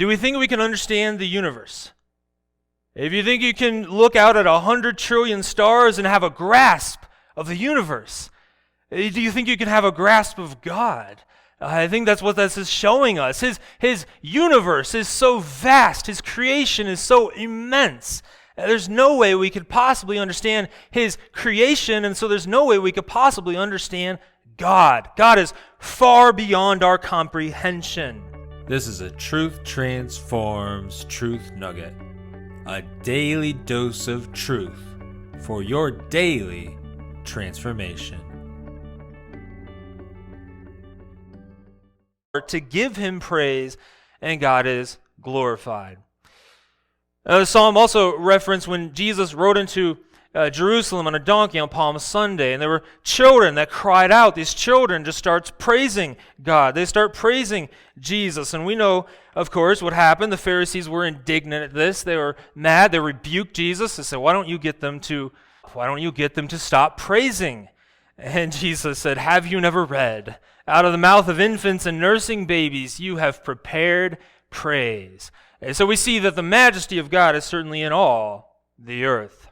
Do we think we can understand the universe? If you think you can look out at 100 trillion stars and have a grasp of the universe, do you think you can have a grasp of God? I think that's what this is showing us. His universe is so vast. His creation is so immense. There's no way we could possibly understand His creation, and so there's no way we could possibly understand God. God is far beyond our comprehension. This is a Truth Transforms Truth Nugget, a daily dose of truth for your daily transformation. To give Him praise, and God is glorified. The psalm also referenced when Jesus rode into Jerusalem on a donkey on Palm Sunday, and there were children that cried out. These children just start praising God. They start praising Jesus, and we know, of course, what happened. The Pharisees were indignant at this. They were mad. They rebuked Jesus. They said, "Why don't you get them to stop praising?" And Jesus said, "Have you never read? Out of the mouth of infants and nursing babies, you have prepared praise." And so we see that the majesty of God is certainly in all the earth.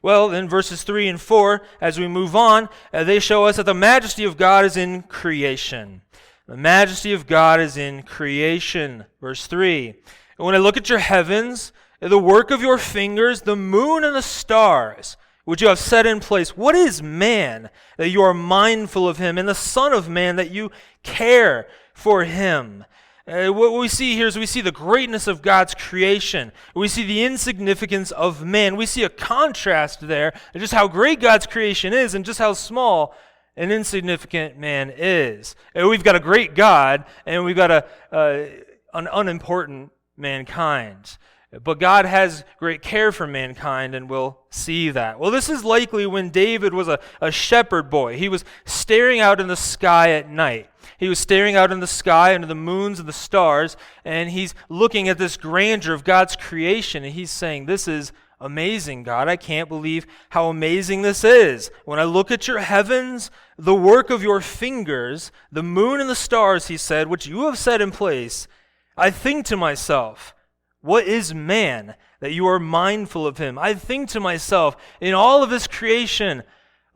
Well, then verses 3 and 4, as we move on, they show us that the majesty of God is in creation. The majesty of God is in creation. Verse 3, "When I look at your heavens, the work of your fingers, the moon and the stars, which you have set in place, what is man that you are mindful of him, and the Son of Man that you care for him?" What we see here is we see the greatness of God's creation. We see the insignificance of man. We see a contrast there, and just how great God's creation is and just how small and insignificant man is. And we've got a great God, and we've got an unimportant mankind. But God has great care for mankind, and we'll see that. Well, this is likely when David was a shepherd boy. He was staring out in the sky at night. He was staring out in the sky under the moons and the stars, and he's looking at this grandeur of God's creation, and he's saying, "This is amazing, God. I can't believe how amazing this is. When I look at your heavens, the work of your fingers, the moon and the stars," he said, "which you have set in place, I think to myself, what is man that you are mindful of him? I think to myself, in all of his creation,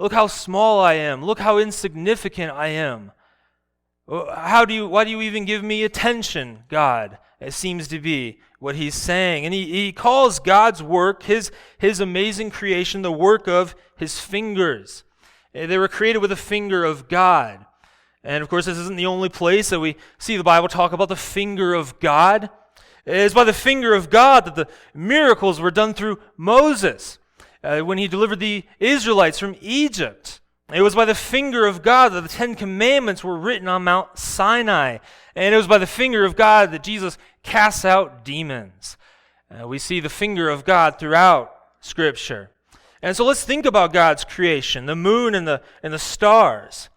look how small I am. Look how insignificant I am. Why do you even give me attention, God?" It seems to be what he's saying. And he calls God's work, his amazing creation, the work of his fingers. They were created with the finger of God. And of course, this isn't the only place that we see the Bible talk about the finger of God. It's by the finger of God that the miracles were done through Moses when he delivered the Israelites from Egypt. It was by the finger of God that the Ten Commandments were written on Mount Sinai. And it was by the finger of God that Jesus casts out demons. We see the finger of God throughout Scripture. And so let's think about God's creation, the moon and the stars.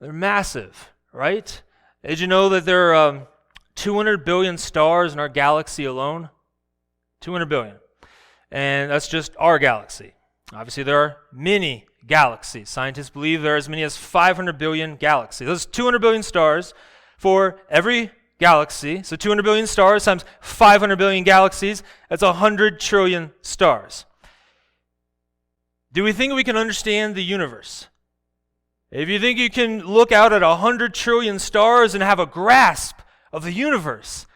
They're massive, right? Did you know that there are 200 billion stars in our galaxy alone? 200 billion. And that's just our galaxy. Obviously, there are many galaxies. Scientists believe there are as many as 500 billion galaxies. Those 200 billion stars for every galaxy. So 200 billion stars times 500 billion galaxies, that's 100 trillion stars. Do we think we can understand the universe? If you think you can look out at 100 trillion stars and have a grasp of the universe,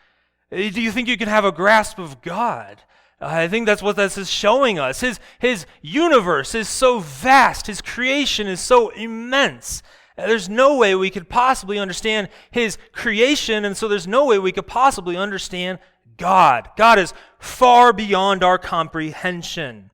do you think you can have a grasp of God? I think that's what this is showing us. His universe is so vast. His creation is so immense. There's no way we could possibly understand his creation, and so there's no way we could possibly understand God. God is far beyond our comprehension.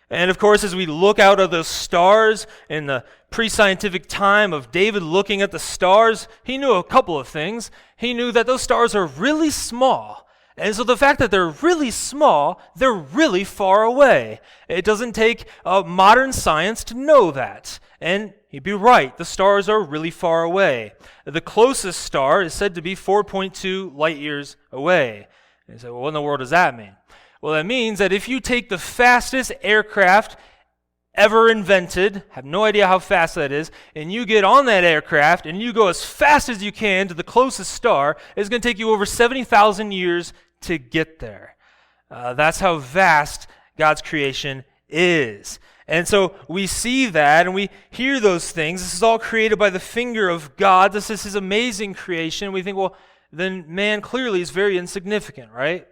And of course, as we look out at those stars in the pre-scientific time of David looking at the stars, he knew a couple of things. He knew that those stars are really small. And so the fact that they're really small, they're really far away. It doesn't take modern science to know that. And he'd be right. The stars are really far away. The closest star is said to be 4.2 light years away. And you say, well, what in the world does that mean? Well, that means that if you take the fastest aircraft ever invented. Have no idea how fast that is. And you get on that aircraft and you go as fast as you can to the closest star. It's going to take you over 70,000 years to get there. That's how vast God's creation is. And so we see that and we hear those things. This is all created by the finger of God. This is his amazing creation. We think, well, then man clearly is very insignificant, right?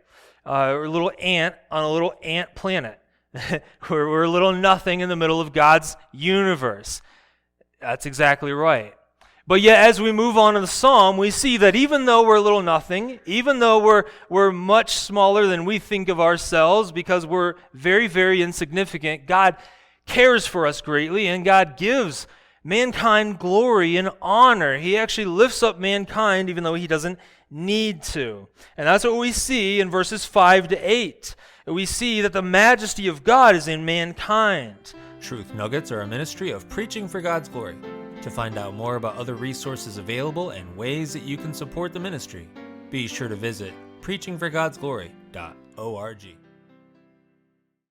We're a little ant on a little ant planet. We're a little nothing in the middle of God's universe. That's exactly right. But yet, as we move on to the psalm, we see that even though we're a little nothing, even though we're much smaller than we think of ourselves because we're very, very insignificant, God cares for us greatly, and God gives mankind glory and honor. He actually lifts up mankind even though he doesn't need to. And that's what we see in verses 5 to 8. We see that the majesty of God is in mankind. Truth Nuggets are a ministry of preaching for God's glory. To find out more about other resources available and ways that you can support the ministry, be sure to visit preachingforgodsglory.org.